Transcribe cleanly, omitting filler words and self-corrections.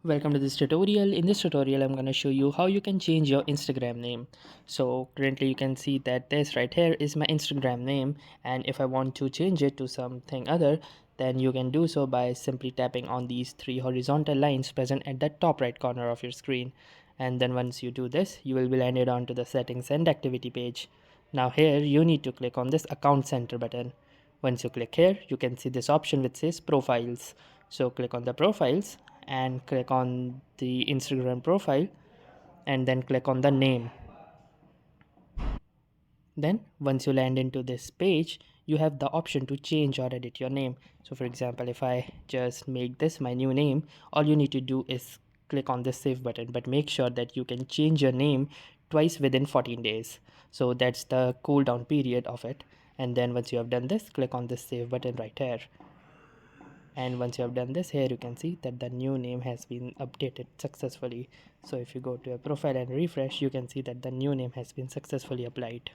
Welcome to this tutorial. In this tutorial, I'm going to show you how you can change your Instagram name. So currently you can see that this right here is my Instagram name, and if I want to change it to something other, then you can do so by simply tapping on these three horizontal lines present at the top right corner of your screen. And then once you do this, you will be landed onto the settings and activity page. Now here you need to click on this account center button. Once you click here, you can see this option which says profiles. So click on the profiles and click on the Instagram profile and then click on the name. Then once you land into this page, you have the option to change or edit your name. So for example, if I just make this my new name, all you need to do is click on the save button, but make sure that you can change your name twice within 14 days. So that's the cooldown period of it. And then once you have done this, click on the save button right here. And once you have done this, here you can see that the new name has been updated successfully. So if you go to your profile and refresh, you can see that the new name has been successfully applied.